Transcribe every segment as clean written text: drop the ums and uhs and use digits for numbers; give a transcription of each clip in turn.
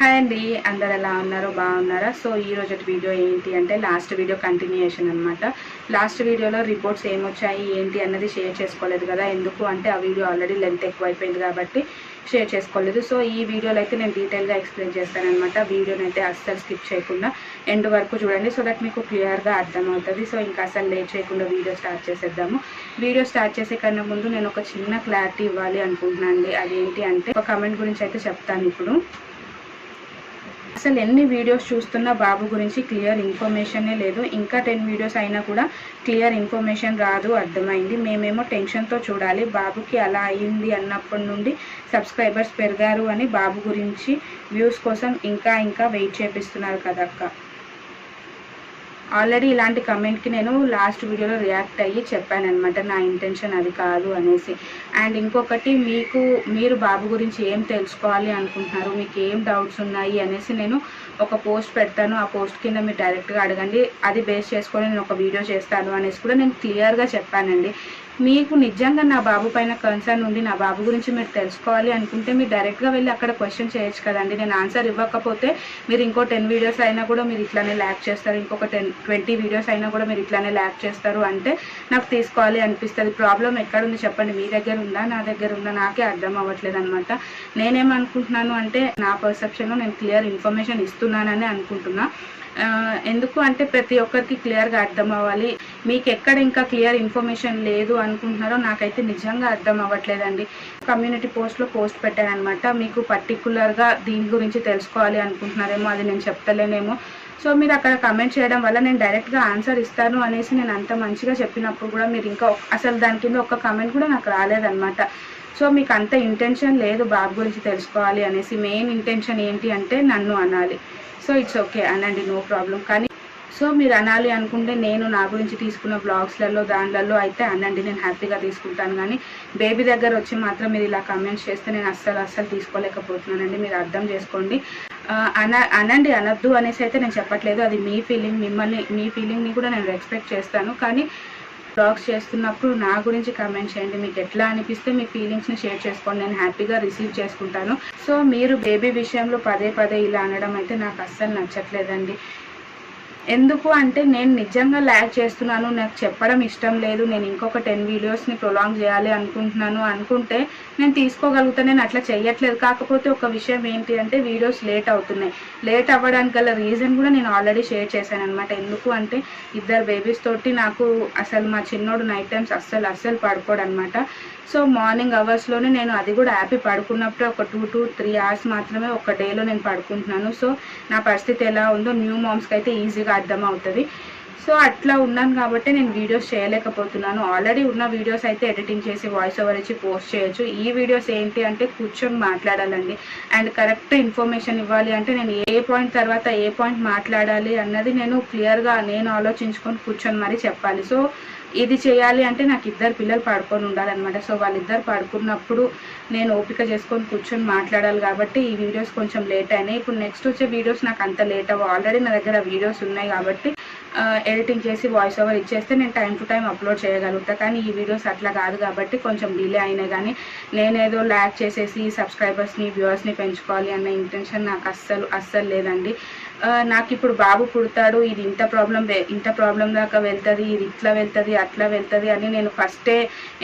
Hi అండి, అందరు ఎలా ఉన్నారు? బాగున్నారా? సో ఈ రోజు వీడియో ఏంటి అంటే లాస్ట్ వీడియో కంటిన్యూయేషన్ అనమాట. లాస్ట్ వీడియోలో రిపోర్ట్స్ ఏమొచ్చాయి ఏంటి అన్నది షేర్ చేసుకోలేదు కదా. ఎందుకు అంటే ఆ వీడియో ఆల్రెడీ లెంత్ ఎక్కువైపోయింది కాబట్టి షేర్ చేసుకోలేదు. సో ఈ వీడియోలో అయితే నేను డీటెయిల్గా ఎక్స్ప్లెయిన్ చేస్తానమాట. వీడియోని అయితే అస్సలు స్కిప్ చేయకుండా ఎండ్ వరకు చూడండి, సో దట్ మీకు క్లియర్గా అర్థమవుతుంది. సో ఇంకా అసలు లేట్ చేయకుండా వీడియో స్టార్ట్ చేసేద్దాము. వీడియో స్టార్ట్ చేసే కన్నా ముందు నేను ఒక చిన్న క్లారిటీ ఇవ్వాలి అనుకుంటున్నాను అండి. అదేంటి అంటే ఒక కమెంట్ గురించి అయితే చెప్తాను ఇప్పుడు. అసలు ఎన్ని వీడియోస్ చూస్తున్నా బాబు గురించి క్లియర్ ఇన్ఫర్మేషనే లేదు. ఇంకా 10 వీడియోస్ అయినా కూడా క్లియర్ ఇన్ఫర్మేషన్ రాదు, అర్థమైంది. మేమేమో టెన్షన్తో చూడాలి. బాబుకి అలా అయింది అన్నప్పటి నుండి సబ్స్క్రైబర్స్ పెరిగారు అని బాబు గురించి వ్యూస్ కోసం ఇంకా వెయిట్ చేపిస్తున్నారు కదక్క. ఆల్రెడీ ఇలాంటి కమెంట్కి నేను లాస్ట్ వీడియోలో రియాక్ట్ అయ్యి చెప్పానమాట, నా ఇంటెన్షన్ అది కాదు అనేసి. అండ్ ఇంకొకటి, మీరు బాబు గురించి ఏం తెలుసుకోవాలి అనుకుంటున్నారు, మీకు ఏం డౌట్స్ ఉన్నాయి అనేసి నేను ఒక పోస్ట్ పెడతాను. ఆ పోస్ట్ కింద మీరు డైరెక్ట్గా అడగండి, అది బేస్ చేసుకొని నేను ఒక వీడియో చేస్తాను అనేసి కూడా నేను క్లియర్గా చెప్పానండి. మీకు నిజంగా నా బాబు పైన కన్సర్న్ ఉండి నా బాబు గురించి మీరు తెలుసుకోవాలి అనుకుంటే మీరు డైరెక్ట్గా వెళ్ళి అక్కడ క్వశ్చన్ చేయొచ్చు కదండి. నేను ఆన్సర్ ఇవ్వకపోతే మీరు ఇంకో 10 వీడియోస్ అయినా కూడా మీరు ఇట్లానే ల్యాక్ చేస్తారు, ఇంకొక 20 వీడియోస్ అయినా కూడా మీరు ఇట్లానే ల్యాక్ చేస్తారు అంటే నాకు తీసుకోవాలి అనిపిస్తుంది. ప్రాబ్లం ఎక్కడుంది చెప్పండి, మీ దగ్గర ఉందా నా దగ్గర ఉందా? నాకే అర్థం అవ్వట్లేదు అనమాట. నేనేమనుకుంటున్నాను అంటే నా పర్సెప్షన్లో నేను క్లియర్ ఇన్ఫర్మేషన్ ఇస్తున్నానని అనుకుంటున్నా. ఎందుకు అంటే ప్రతి ఒక్కరికి క్లియర్గా అర్థం అవ్వాలి. మీకు ఎక్కడ ఇంకా క్లియర్ ఇన్ఫర్మేషన్ లేదు అనుకుంటున్నారో నాకైతే నిజంగా అర్థం అవ్వట్లేదండి. కమ్యూనిటీ పోస్ట్లో పోస్ట్ పెట్టాను అనమాట. మీకు పర్టికులర్గా దీని గురించి తెలుసుకోవాలి అనుకుంటున్నారేమో, అది నేను చెప్తలేనేమో. సో మీరు అక్కడ కమెంట్ చేయడం వల్ల నేను డైరెక్ట్గా ఆన్సర్ ఇస్తాను అనేసి నేను అంత మంచిగా చెప్పినప్పుడు కూడా మీరు ఇంకా అసలు దాని కింద ఒక్క కమెంట్ కూడా నాకు రాలేదన్నమాట. సో మీకు అంత ఇంటెన్షన్ లేదు బాబు గురించి తెలుసుకోవాలి అనేసి. మెయిన్ ఇంటెన్షన్ ఏంటి అంటే నన్ను అనాలి. సో ఇట్స్ ఓకే, అనండి, నో ప్రాబ్లం. కానీ సో మీరు అనాలి అనుకుంటే నేను నా గురించి తీసుకున్న బ్లాగ్స్లలో దాంట్లో అయితే అనండి, నేను హ్యాపీగా తీసుకుంటాను. కానీ బేబీ దగ్గర వచ్చి మాత్రం మీరు ఇలా కమెంట్స్ చేస్తే నేను అస్సలు తీసుకోలేకపోతున్నానండి. మీరు అర్థం చేసుకోండి. అనండి, అనొద్దు అనేసి అయితే నేను చెప్పట్లేదు. అది మీ ఫీలింగ్, మీ ఫీలింగ్ని కూడా నేను రెస్పెక్ట్ చేస్తాను. కానీ బ్లాగ్స్ చేస్తున్నప్పుడు నా గురించి కమెంట్ చేయండి. మీకు ఎట్లా అనిపిస్తే మీ ఫీలింగ్స్ని షేర్ చేసుకోండి, నేను హ్యాపీగా రిసీవ్ చేసుకుంటాను. సో మీరు బేబీ విషయంలో పదే ఇలా అనడం అయితే నాకు అస్సలు నచ్చట్లేదండి. ఎందుకు అంటే నేను నిజంగా ల్యాగ్ చేస్తున్నాను, నాకు చెప్పడం ఇష్టం లేదు, నేను ఇంకొక 10 వీడియోస్ని ప్రొలాంగ్ చేయాలి అనుకుంటున్నాను అనుకుంటే నేను తీసుకోగలుగుతాను. నేను అట్లా చెయ్యట్లేదు. కాకపోతే ఒక విషయం ఏంటి అంటే వీడియోస్ లేట్ అవుతున్నాయి. లేట్ అవ్వడానికి గల రీజన్ కూడా నేను ఆల్రెడీ షేర్ చేశాను అనమాట. ఎందుకు అంటే 2 బేబీస్ తోటి నాకు అసలు మా చిన్నోడు నైట్ టైమ్స్ అస్సలు పడుకోడు అనమాట. సో మార్నింగ్ అవర్స్లోనే నేను అది కూడా హ్యాపీ పడుకున్నప్పుడే ఒక 2 to 3 hours మాత్రమే ఒక డేలో నేను పడుకుంటున్నాను. సో నా పరిస్థితి ఎలా ఉందో న్యూ మామ్స్కి అయితే ఈజీగా అర్థమవుతుంది. సో అట్లా ఉన్నాను కాబట్టి నేను వీడియోస్ చేయలేకపోతున్నాను. ఆల్రెడీ ఉన్న వీడియోస్ అయితే ఎడిటింగ్ చేసి వాయిస్ ఓవర్ ఇచ్చి పోస్ట్ చేయొచ్చు. ఈ వీడియోస్ ఏంటి అంటే కూర్చొని మాట్లాడాలండి. అండ్ కరెక్ట్ ఇన్ఫర్మేషన్ ఇవ్వాలి అంటే నేను ఏ పాయింట్ తర్వాత ఏ పాయింట్ మాట్లాడాలి అన్నది నేను క్లియర్గా నేను ఆలోచించుకొని కూర్చొని మరీ చెప్పాలి. సో ఇది చేయాలి అంటే నాకు 2 పిల్లలు పడుకొని ఉండాలన్నమాట. సో వాళ్ళిద్దరు పడుకున్నప్పుడు నేను ఓపిక చేసుకొని కూర్చొని మాట్లాడాలి కాబట్టి ఈ వీడియోస్ కొంచెం లేట్ అయినాయి. ఇప్పుడు నెక్స్ట్ వచ్చే వీడియోస్ నాకు అంత లేట్ అవ్వ, ఆల్రెడీ నా దగ్గర వీడియోస్ ఉన్నాయి కాబట్టి ఎడిటింగ్ చేసి వాయిస్ ఓవర్ ఇచ్చేస్తే నేను టైం టు టైం అప్లోడ్ చేయగలుగుతా. కానీ ఈ వీడియోస్ అట్లా కాదు కాబట్టి కొంచెం డిలే అయినాయి. కానీ నేనేదో ల్యాక్ చేసేసి సబ్స్క్రైబర్స్ని వ్యూవర్స్ని పెంచుకోవాలి అన్న ఇంటెన్షన్ నాకు అస్సలు లేదండి. నాకు ఇప్పుడు బాబు పుడతాడు, ఇది ఇంత ప్రాబ్లం దాకా వెళ్తుంది, ఇది ఇట్లా వెళ్తుంది అట్లా వెళ్తుంది అని నేను ఫస్టే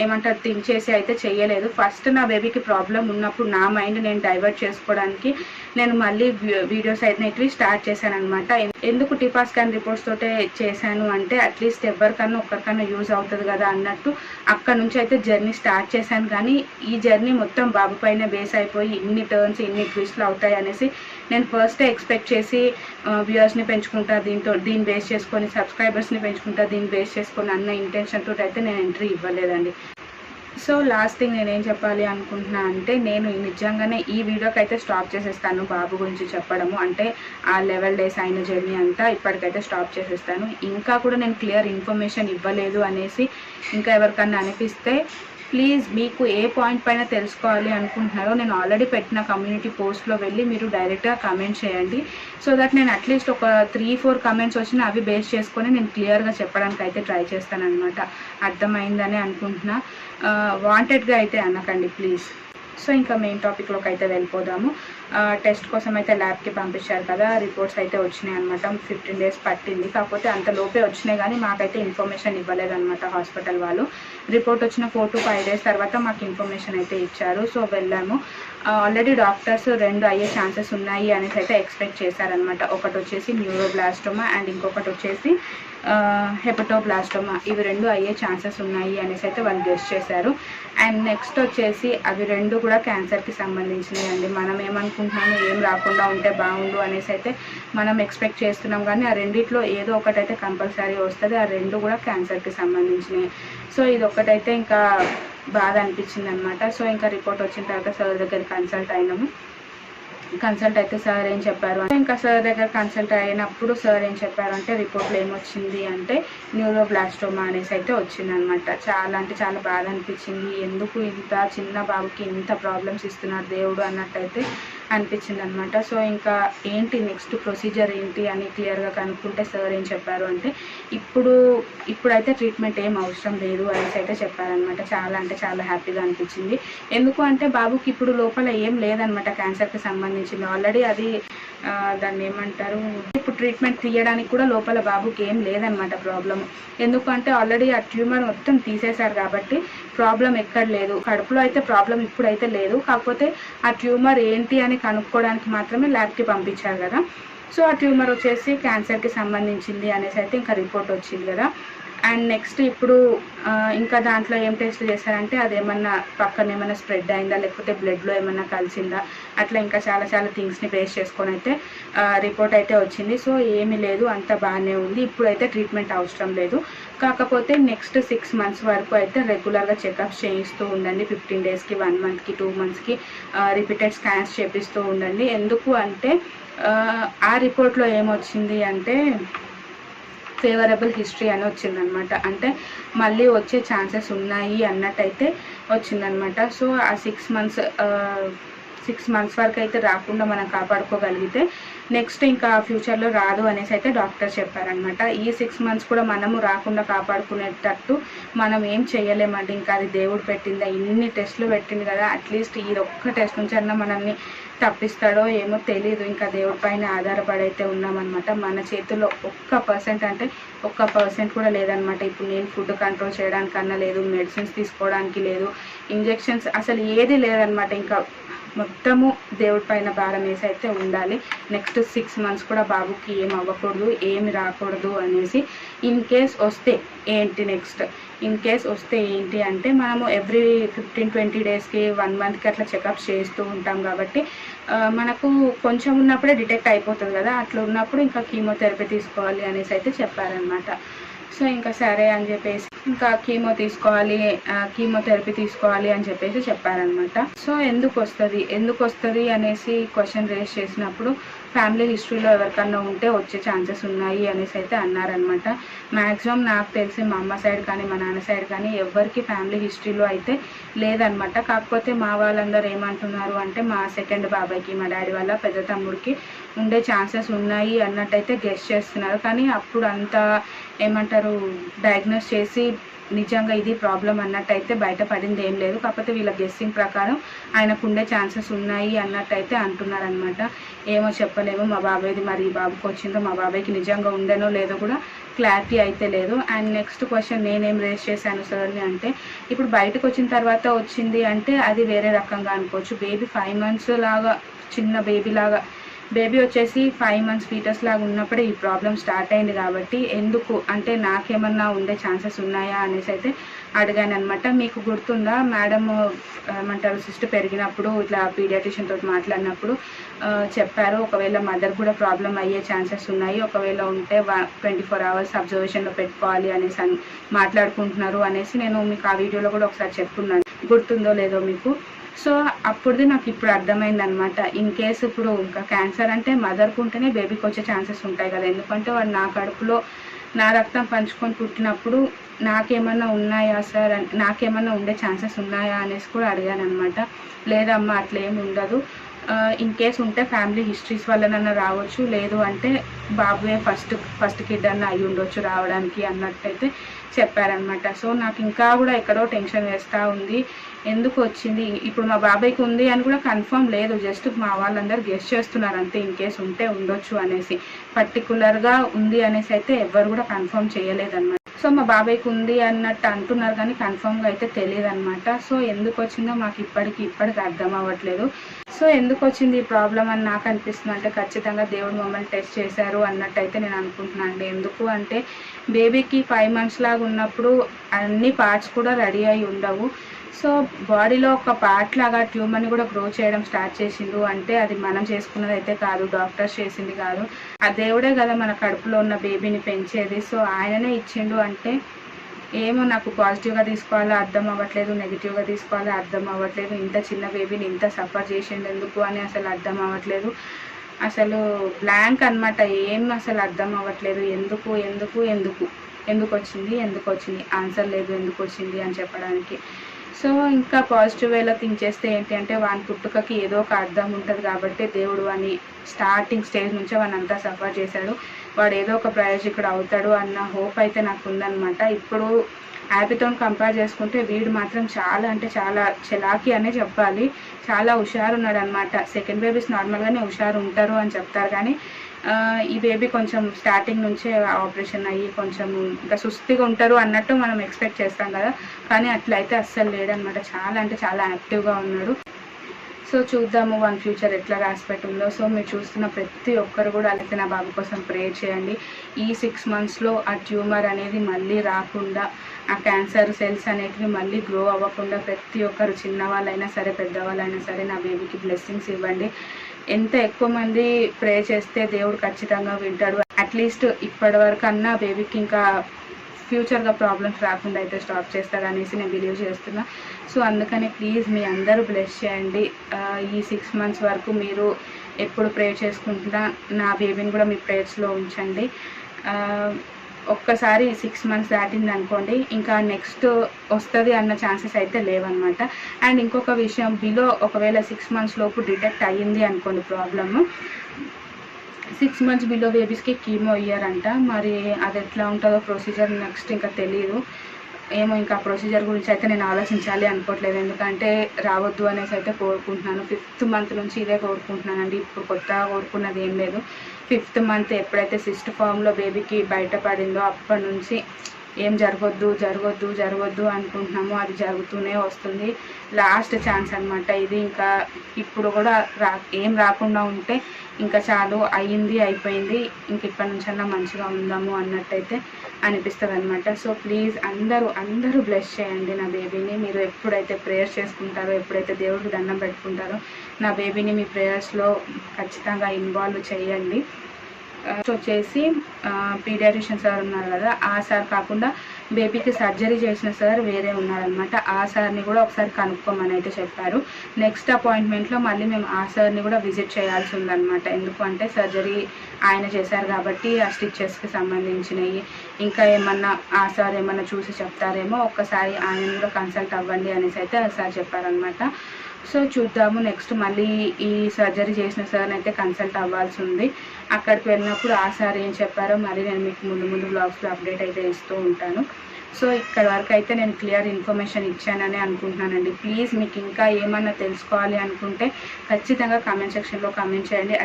ఏమంటారు థింక్ చేసి అయితే చెయ్యలేదు. ఫస్ట్ నా బేబీకి ప్రాబ్లం ఉన్నప్పుడు నా మైండ్ నేను డైవర్ట్ చేసుకోవడానికి నేను మళ్ళీ వీడియోస్ అయితే స్టార్ట్ చేశాను అనమాట. ఎందుకు టిఫా స్కాన్ రిపోర్ట్స్ తోటే చేశాను అంటే అట్లీస్ట్ ఒక్కరికన్నా యూజ్ అవుతుంది కదా అన్నట్టు అక్కడ నుంచి అయితే జర్నీ స్టార్ట్ చేశాను. కానీ ఈ జర్నీ మొత్తం బాబు పైన బేస్ అయిపోయి ఇన్ని టర్న్స్ ఇన్ని ట్విస్ట్లు అవుతాయి అనేసి నేను ఫస్టే ఎక్స్పెక్ట్ చేసి వ్యూవర్స్ని పెంచుకుంటా, దీన్ని బేస్ చేసుకొని సబ్స్క్రైబర్స్ని పెంచుకుంటా, దీన్ని బేస్ చేసుకొని అన్న ఇంటెన్షన్ తోటి అయితే నేను ఎంట్రీ ఇవ్వలేదండి. సో లాస్ట్ థింగ్ నేనేం చెప్పాలి అనుకుంటున్నా అంటే నేను నిజంగానే ఈ వీడియోకి అయితే స్టాప్ చేసేస్తాను. బాబు గురించి చెప్పడము అంటే ఆ 11 days అయిన జర్నీ అంతా ఇప్పటికైతే స్టాప్ చేసేస్తాను. ఇంకా కూడా నేను క్లియర్ ఇన్ఫర్మేషన్ ఇవ్వలేదు అనేసి ఇంకా ఎవరికన్నా అనిపిస్తే ప్లీజ్ మీకు ఏ పాయింట్ పైన తెలుసుకోవాలి అనుకుంటున్నారో నేను ఆల్రెడీ పెట్టిన కమ్యూనిటీ పోస్ట్లో వెళ్ళి మీరు డైరెక్ట్గా కమెంట్ చేయండి. సో దట్ నేను అట్లీస్ట్ ఒక 3-4 కమెంట్స్ వచ్చినా అవి బేస్ చేసుకొని నేను క్లియర్గా చెప్పడానికి అయితే ట్రై చేస్తాను అనమాట. అర్థమైందని అనుకుంటున్నా. వాంటెడ్గా అయితే అనకండి ప్లీజ్. సో ఇంకా మెయిన్ టాపిక్లోకి అయితే వెళ్ళిపోదాము. టెస్ట్ కోసం అయితే ల్యాబ్కి పంపించారు కదా, రిపోర్ట్స్ అయితే వచ్చినాయి అనమాట. 15 days పట్టింది, కాకపోతే అంత లోపే వచ్చినాయి కానీ మాకైతే ఇన్ఫర్మేషన్ ఇవ్వలేదన్నమాట హాస్పిటల్ వాళ్ళు. రిపోర్ట్ వచ్చిన 4 to 5 days తర్వాత మాకు ఇన్ఫర్మేషన్ అయితే ఇచ్చారు. సో వెళ్ళాము. ఆల్రెడీ డాక్టర్స్ 2 అయ్యే ఛాన్సెస్ ఉన్నాయి అనేసి అయితే ఎక్స్పెక్ట్ చేశారనమాట. ఒకటి వచ్చేసి న్యూరోబ్లాస్టోమా అండ్ ఇంకొకటి వచ్చేసి హెపటోబ్లాస్టోమా. ఇవి 2 అయ్యే ఛాన్సెస్ ఉన్నాయి అనేసి అయితే వాళ్ళు గెస్ చేశారు. అండ్ నెక్స్ట్ వచ్చేసి అవి 2 కూడా క్యాన్సర్కి సంబంధించినవి అండి. మనం ఏమనుకుంటున్నాము, ఏం రాకుండా ఉంటే బాగుండు అనేసి అయితే మనం ఎక్స్పెక్ట్ చేస్తున్నాం, కానీ ఆ రెండిట్లో ఏదో ఒకటైతే కంపల్సరీ వస్తుంది. ఆ 2 కూడా క్యాన్సర్కి సంబంధించినవి. సో ఇది ఒక్కటైతే ఇంకా బాధ అనిపించింది అనమాట. సో ఇంకా రిపోర్ట్ వచ్చిన తర్వాత సార్ దగ్గర కన్సల్ట్ అయినాము. కన్సల్ట్ అయితే సార్ ఏం చెప్పారు అంటే, ఇంకా సార్ దగ్గర కన్సల్ట్ అయినప్పుడు సార్ ఏం చెప్పారు అంటే, రిపోర్ట్లో ఏమొచ్చింది అంటే న్యూరోబ్లాస్టోమా అనేసి అయితే వచ్చిందనమాట. చాలా అంటే చాలా బాధ అనిపించింది. ఎందుకు ఇంత చిన్న బాబుకి ఇంత ప్రాబ్లమ్స్ ఇస్తున్నాడు దేవుడు అన్నట్టయితే అనిపించింది అనమాట. సో ఇంకా ఏంటి నెక్స్ట్ ప్రొసీజర్ ఏంటి అని క్లియర్గా కనుక్కుంటే సార్ ఏం చెప్పారు అంటే, ఇప్పుడైతే ట్రీట్మెంట్ ఏం అవసరం లేదు అనేసి అయితే చెప్పారనమాట. చాలా అంటే చాలా హ్యాపీగా అనిపించింది. ఎందుకు అంటే బాబుకి ఇప్పుడు లోపల ఏం లేదనమాట క్యాన్సర్కి సంబంధించింది. ఆల్రెడీ అది దాన్ని ఏమంటారు, ఇప్పుడు ట్రీట్మెంట్ తీయడానికి కూడా లోపల బాబుకి ఏం లేదనమాట ప్రాబ్లం. ఎందుకంటే ఆల్రెడీ ఆ ట్యూమర్ మొత్తం తీసేశారు కాబట్టి ప్రాబ్లం ఎక్కడ లేదు. కడుపులో అయితే ప్రాబ్లం ఇప్పుడైతే లేదు, కాకపోతే ఆ ట్యూమర్ ఏంటి అని కనుక్కోవడానికి మాత్రమే ల్యాబ్కి పంపించారు కదా. సో ఆ ట్యూమర్ వచ్చేసి క్యాన్సర్కి సంబంధించింది అనేసి అయితే ఇంకా రిపోర్ట్ వచ్చింది కదా. అండ్ నెక్స్ట్ ఇప్పుడు ఇంకా దాంట్లో ఏం టెస్ట్ చేశారంటే, అదేమన్నా పక్కన ఏమైనా స్ప్రెడ్ అయిందా, లేకపోతే బ్లడ్లో ఏమన్నా కలిసిందా, అట్లా ఇంకా చాలా చాలా థింగ్స్ని బేస్ చేసుకొని అయితే రిపోర్ట్ అయితే వచ్చింది. సో ఏమీ లేదు, అంత బాగానే ఉంది. ఇప్పుడైతే ట్రీట్మెంట్ అవసరం లేదు. కాకపోతే నెక్స్ట్ 6 months వరకు అయితే రెగ్యులర్గా చెకప్స్ చేయిస్తూ ఉండండి. 15 daysకి, 1 monthకి, 2 monthsకి రిపీటెడ్ స్కాన్స్ చేపిస్తూ ఉండండి. ఎందుకు అంటే ఆ రిపోర్ట్లో ఏమొచ్చింది అంటే ఫేవరబుల్ హిస్టరీ అని వచ్చిందనమాట. అంటే మళ్ళీ వచ్చే ఛాన్సెస్ ఉన్నాయి అన్నట్టయితే వచ్చిందనమాట. సో ఆ 6 months వరకు అయితే రాకుండా మనం కాపాడుకోగలిగితే నెక్స్ట్ ఇంకా ఫ్యూచర్లో రాదు అనేసి అయితే డాక్టర్ చెప్పారనమాట. ఈ 6 months కూడా మనము రాకుండా కాపాడుకునేటట్టు మనం ఏం చేయలేమండి. ఇంకా అది దేవుడు పెట్టిందా, ఇన్ని టెస్టులు పెట్టింది కదా, అట్లీస్ట్ ఈ ఒక్క టెస్ట్ నుంచి అన్నా మనల్ని తప్పిస్తాడో ఏమో తెలియదు. ఇంకా దేవుడి పైన ఆధారపడైతే ఉన్నామన్నమాట. మన చేతుల్లో 1% అంటే 1% కూడా లేదనమాట. ఇప్పుడు నేను ఫుడ్ కంట్రోల్ చేయడానికన్నా లేదు, మెడిసిన్స్ తీసుకోవడానికి లేదు, ఇంజెక్షన్స్ అసలు ఏది లేదనమాట. ఇంకా మొత్తము దేవుడి పైన భారం వేసి అయితే ఉండాలి. నెక్స్ట్ 6 months కూడా బాబుకి ఏం అవ్వకూడదు, ఏమి రాకూడదు అనేసి. ఇన్ కేస్ వస్తే ఏంటి అంటే మనము ఎవ్రీ 15-20 daysకి, 1 monthకి అట్లా చెకప్స్ చేస్తూ ఉంటాం కాబట్టి మనకు కొంచెం ఉన్నప్పుడే డిటెక్ట్ అయిపోతుంది కదా. అట్లా ఉన్నప్పుడు ఇంకా కీమోథెరపీ తీసుకోవాలి అనేసి అయితే చెప్పారనమాట. సో ఇంకా సరే అని చెప్పేసి ఇంకా కీమోథెరపీ తీసుకోవాలి అని చెప్పేసి చెప్పారనమాట. సో ఎందుకు వస్తుంది అనేసి క్వశ్చన్ రేస్ చేసినప్పుడు ఫ్యామిలీ హిస్టరీలో ఎవరికన్నా ఉంటే వచ్చే ఛాన్సెస్ ఉన్నాయి అనేసి అయితే అన్నారనమాట. మ్యాక్సిమం నాకు తెలిసి మా అమ్మ సైడ్ కానీ మా నాన్న సైడ్ కానీ ఎవరికి ఫ్యామిలీ హిస్టరీలో అయితే లేదనమాట. కాకపోతే మా వాళ్ళందరూ ఏమంటున్నారు అంటే, మా సెకండ్ బాబాయ్కి, మా డాడీ వాళ్ళ పెద్ద తమ్ముడికి ఉండే ఛాన్సెస్ ఉన్నాయి అన్నట్టయితే గెస్ చేస్తున్నారు. కానీ అప్పుడు అంత ఏమంటారు డయాగ్నోస్ చేసి నిజంగా ఇది ప్రాబ్లం అన్నట్టయితే బయటపడింది ఏం లేదు. కాకపోతే వీళ్ళ గెస్సింగ్ ప్రకారం ఆయనకు ఉండే ఛాన్సెస్ ఉన్నాయి అన్నట్టయితే అంటున్నారనమాట. ఏమో చెప్పలేము మా బాబాయ్ది, మరి ఈ బాబుకి వచ్చిందో, మా బాబాయ్కి నిజంగా ఉందేనో లేదో కూడా క్లారిటీ అయితే లేదు. అండ్ నెక్స్ట్ క్వశ్చన్ నేనేం రేస్ చేశాను సార్ని అంటే, ఇప్పుడు బయటకు వచ్చిన తర్వాత వచ్చింది అంటే అది వేరే రకంగా అనుకోవచ్చు. బేబీ 5 months లాగా, చిన్న బేబీ వచ్చేసి 5 months ఫీటస్ లాగా ఉన్నప్పుడే ఈ ప్రాబ్లం స్టార్ట్ అయింది కాబట్టి ఎందుకు అంటే నాకేమన్నా ఉండే ఛాన్సెస్ ఉన్నాయా అనేసి అయితే అడిగాను అనమాట. మీకు గుర్తుందా మేడం ఏమంటారు, సిస్ట్ పెరిగినప్పుడు ఇట్లా పీడియాట్రిషియన్ తోటి మాట్లాడినప్పుడు చెప్పారు, ఒకవేళ మదర్ కూడా ప్రాబ్లం అయ్యే ఛాన్సెస్ ఉన్నాయి, ఒకవేళ ఉంటే 24 hours అబ్జర్వేషన్లో పెట్టుకోవాలి అనేసి మాట్లాడుకుంటున్నారు అనేసి నేను మీకు ఆ వీడియోలో కూడా ఒకసారి చెప్పుకున్నాను. గుర్తుందో లేదో మీకు. సో అప్పుడుది నాకు ఇప్పుడు అర్థమైందనమాట. ఇన్ కేసు ఇప్పుడు ఇంకా క్యాన్సర్ అంటే మదర్కు ఉంటేనే బేబీకి వచ్చే ఛాన్సెస్ ఉంటాయి కదా. ఎందుకంటే వాడు నా కడుపులో నా రక్తం పంచుకొని పుట్టినప్పుడు నాకేమన్నా ఉన్నాయా సార్, నాకేమన్నా ఉండే ఛాన్సెస్ ఉన్నాయా అనేసి కూడా అడిగాను అనమాట. లేదమ్మా అట్లా ఏమి ఉండదు, ఇన్ కేస్ ఉంటే ఫ్యామిలీ హిస్టరీస్ వల్లనన్నా రావచ్చు, లేదు అంటే బాబుయే ఫస్ట్ కిడ్ అన్న అయి ఉండొచ్చు రావడానికి అన్నట్టయితే చెప్పారనమాట. సో నాకు ఇంకా కూడా ఎక్కడో టెన్షన్ వేస్తూ ఉంది. ఎందుకు వచ్చింది, ఇప్పుడు మా బాబాయ్కి ఉంది అని కూడా కన్ఫర్మ్ లేదు, జస్ట్ మా వాళ్ళందరూ గెస్ట్ చేస్తున్నారు అంతే, ఇన్ కేసు ఉంటే ఉండొచ్చు అనేసి. పర్టికులర్గా ఉంది అనేసి అయితే ఎవరు కూడా కన్ఫర్మ్ చేయలేదన్నమాట. సో మా బాబాయ్కి ఉంది అన్నట్టు అంటున్నారు కానీ కన్ఫర్మ్గా అయితే తెలియదు అనమాట. సో ఎందుకు వచ్చిందో మాకు ఇప్పటికి అర్థం అవ్వట్లేదు. సో ఎందుకు వచ్చింది ఈ ప్రాబ్లం అని నాకు అనిపిస్తుంది అంటే ఖచ్చితంగా దేవుడు మమ్మల్ని టెస్ట్ చేశారు అన్నట్టు అయితే నేను అనుకుంటున్నాను అండి. ఎందుకు అంటే బేబీకి 5 months లాగా ఉన్నప్పుడు అన్ని పార్ట్స్ కూడా రెడీ అయి ఉండవు. సో బాడీలో ఒక పార్ట్ లాగా ట్యూమర్ని కూడా గ్రో చేయడం స్టార్ట్ చేసిండు అంటే అది మనం చేసుకున్నది అయితే కాదు, డాక్టర్స్ చేసింది కాదు, ఆ దేవుడే కదా మన కడుపులో ఉన్న బేబీని పెంచేది. సో ఆయననే ఇచ్చిండు అంటే ఏమో నాకు పాజిటివ్గా తీసుకోవాలో అర్థం అవ్వట్లేదు, నెగిటివ్గా తీసుకోవాలో అర్థం అవ్వట్లేదు. ఇంత చిన్న బేబీని ఇంత సఫర్ చేసిండు ఎందుకు అని అసలు అర్థం అవ్వట్లేదు. అసలు బ్లాంక్ అనమాట, ఏం అసలు అర్థం అవ్వట్లేదు. ఎందుకు ఎందుకు ఎందుకు ఎందుకు వచ్చింది ఆన్సర్ లేదు ఎందుకు వచ్చింది అని చెప్పడానికి. సో ఇంకా పాజిటివ్ వేలో థింక్ చేస్తే ఏంటి అంటే వాని పుట్టుకకి ఏదో ఒక అర్థం ఉంటుంది కాబట్టి దేవుడు వాని స్టార్టింగ్ స్టేజ్ నుంచే వాని అంతా సఫర్ చేశాడు, వాడు ఏదో ఒక ప్రయోజకుడు అవుతాడు అన్న హోప్ అయితే నాకు ఉందన్నమాట. ఇప్పుడు హ్యాపీతో కంపేర్ చేసుకుంటే వీడు మాత్రం చాలా అంటే చాలా చలాకీ అనే చెప్పాలి, చాలా హుషారు ఉన్నాడు అనమాట. సెకండ్ బేబీస్ నార్మల్గానే హుషారు ఉంటారు అని చెప్తారు కానీ ఈ బేబీ కొంచెం స్టార్టింగ్ నుంచే ఆపరేషన్ అయ్యి కొంచెం ఇంకా సుస్థిగా ఉంటారు అన్నట్టు మనం ఎక్స్పెక్ట్ చేస్తాం కదా, కానీ అట్లయితే అస్సలు లేడనమాట. చాలా అంటే చాలా యాక్టివ్గా ఉన్నాడు. సో చూద్దాము వన్ ఫ్యూచర్ ఎట్లా రాసిపెట్టి ఉందో. సో మీరు చూస్తున్న ప్రతి ఒక్కరు కూడా అయితే నా బాబు కోసం ప్రే చేయండి. ఈ 6 monthsలో ఆ ట్యూమర్ అనేది మళ్ళీ రాకుండా, ఆ క్యాన్సర్ సెల్స్ అనేటివి మళ్ళీ గ్రో అవ్వకుండా ప్రతి ఒక్కరు చిన్నవాళ్ళైనా సరే పెద్దవాళ్ళైనా సరే నా బేబీకి బ్లెస్సింగ్స్ ఇవ్వండి. ఎంత ఎక్కువ మంది ప్రే చేస్తే దేవుడు ఖచ్చితంగా వింటాడు. అట్లీస్ట్ ఇప్పటి వరకు అన్నా బేబీకి ఇంకా ఫ్యూచర్గా ప్రాబ్లమ్స్ రాకుండా అయితే స్టాప్ చేస్తాడు అనేసి నేను బిలీవ్ చేస్తున్నా. సో అందుకని ప్లీజ్ మీ అందరూ బ్లెస్ చేయండి. ఈ 6 months వరకు మీరు ఎప్పుడు ప్రే చేసుకుంటున్నా నా బేబీని కూడా మీ ప్రేయర్స్లో ఉంచండి. ఒక్కసారి 6 months దాటింది అనుకోండి ఇంకా నెక్స్ట్ వస్తుంది అన్న ఛాన్సెస్ అయితే లేవన్నమాట. అండ్ ఇంకొక విషయం, బిలో ఒకవేళ 6 months లోపు డిటెక్ట్ అయ్యింది అనుకోండి ప్రాబ్లము, 6 months బిలో బేబీస్కి కీమో ఇయ్యారంట. మరి అది ఎట్లా ఉంటుందో ప్రొసీజర్ నెక్స్ట్ ఇంకా తెలియదు, ఏమో ఇంకా ప్రొసీజర్ గురించి అయితే నేను ఆలోచించాలి అనుకోవట్లేదు. ఎందుకంటే రావద్దు అనేసి అయితే కోరుకుంటున్నాను. 5th month నుంచి ఇదే కోరుకుంటున్నానండి. ఇప్పుడు కొత్తగా కోరుకున్నది ఏం లేదు. 5th month ఎప్పుడైతే సిస్ట్ ఫామ్లో బేబీకి బయటపడిందో అప్పటి నుంచి ఏం జరగొద్దు అనుకుంటున్నాము, అది జరుగుతూనే వస్తుంది. లాస్ట్ ఛాన్స్ అనమాట ఇది. ఇంకా ఇప్పుడు కూడా ఏం రాకుండా ఉంటే ఇంకా చాలు, అయిపోయింది, ఇంక ఇప్పటి నుంచన్నా మంచిగా ఉందాము అన్నట్టయితే అనిపిస్తుంది అనమాట. సో ప్లీజ్ అందరూ బ్లెస్ చేయండి నా బేబీని. మీరు ఎప్పుడైతే ప్రేయర్స్ చేసుకుంటారో, ఎప్పుడైతే దేవుడికి దండం పెట్టుకుంటారో నా బేబీని మీ ప్రేయర్స్లో ఖచ్చితంగా ఇన్వాల్వ్ చేయండి. వచ్చేసి పీడియాట్రిషియన్ సార్ ఉన్నారు కదా, ఆ సార్ కాకుండా బేబీకి సర్జరీ చేసిన సార్ వేరే ఉన్నారనమాట. ఆ సార్ని కూడా ఒకసారి కనుక్కోమని అయితే చెప్పారు. నెక్స్ట్ అపాయింట్మెంట్లో మళ్ళీ మేము ఆ సార్ని కూడా విజిట్ చేయాల్సి ఉందన్నమాట. ఎందుకు అంటే సర్జరీ ఆయన చేశారు కాబట్టి ఆ స్టిచెస్కి సంబంధించినవి ఇంకా ఏమన్నా ఆ సార్ ఏమన్నా చూసి చెప్తారేమో, ఒక్కసారి ఆయన కూడా కన్సల్ట్ అవ్వండి అనేసి అయితే ఆ సార్ చెప్పారనమాట. సో చూద్దాము, నెక్స్ట్ మళ్ళీ ఈ సర్జరీ చేసిన సార్ని అయితే కన్సల్ట్ అవ్వాల్సి ఉంది. అక్కడికి వెళ్ళినప్పుడు ఆ సార్ ఏం చెప్పారో మరి నేను మీకు ముందు బ్లాగ్స్లో అప్డేట్ అయితే ఇస్తూ ఉంటాను. సో ఇక్కడ వరకు అయితే నేను క్లియర్ ఇన్ఫర్మేషన్ ఇచ్చానని అనుకుంటున్నానండి. ప్లీజ్ మీకు ఇంకా ఏమన్నా తెలుసుకోవాలి అనుకుంటే ఖచ్చితంగా కామెంట్ సెక్షన్లో కామెంట్ చేయండి.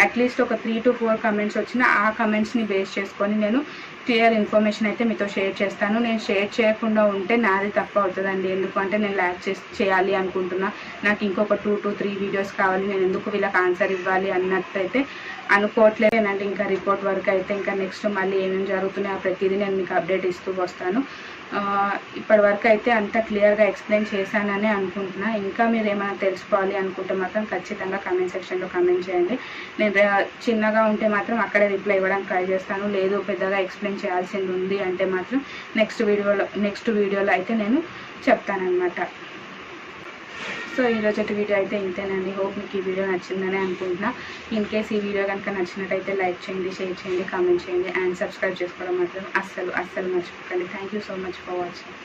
అట్లీస్ట్ ఒక 3 to 4 కమెంట్స్ వచ్చినా ఆ కమెంట్స్ని బేస్ చేసుకొని నేను క్లియర్ ఇన్ఫర్మేషన్ అయితే మీతో షేర్ చేస్తాను. నేను షేర్ చేయకుండా ఉంటే నాది తప్పు అవుతుందండి. ఎందుకంటే నేను ల్యాబ్ చేయాలి అనుకుంటున్నా, నాకు ఇంకొక 2 to 3 వీడియోస్ కావాలి, నేను ఎందుకు వీళ్ళకి ఆన్సర్ ఇవ్వాలి అన్నట్టయితే అనుకోవట్లేదండి. ఇంకా రిపోర్ట్ వరకు అయితే ఇంకా నెక్స్ట్ మళ్ళీ ఏమేమి జరుగుతున్నాయో ప్రతిదీ నేను మీకు అప్డేట్ ఇస్తూ వస్తాను. ఇప్పటి వరకు అయితే అంతా క్లియర్గా ఎక్స్ప్లెయిన్ చేశానని అనుకుంటున్నా. ఇంకా మీరు ఏమైనా తెలుసుకోవాలి అనుకుంటే మాత్రం ఖచ్చితంగా కామెంట్ సెక్షన్లో కామెంట్ చేయండి. నేను చిన్నగా ఉంటే మాత్రం అక్కడే రిప్లై ఇవ్వడానికి ట్రై చేస్తాను, లేదు పెద్దగా ఎక్స్ప్లెయిన్ చేయాల్సింది ఉంది అంటే మాత్రం నెక్స్ట్ వీడియోలో అయితే నేను చెప్తానన్నమాట. సో ఈరోజు వీడియో అయితే ఇంతేనండి. హోప్ మీకు ఈ వీడియో నచ్చిందని అనుకుంటున్నా. ఇన్ కేస్ ఈ వీడియో కనుక నచ్చినట్టయితే లైక్ చేయండి, షేర్ చేయండి, కామెంట్ చేయండి అండ్ సబ్స్క్రైబ్ చేసుకోవడం మాత్రం అస్సలు మర్చిపోకండి. Thank you so much for watching.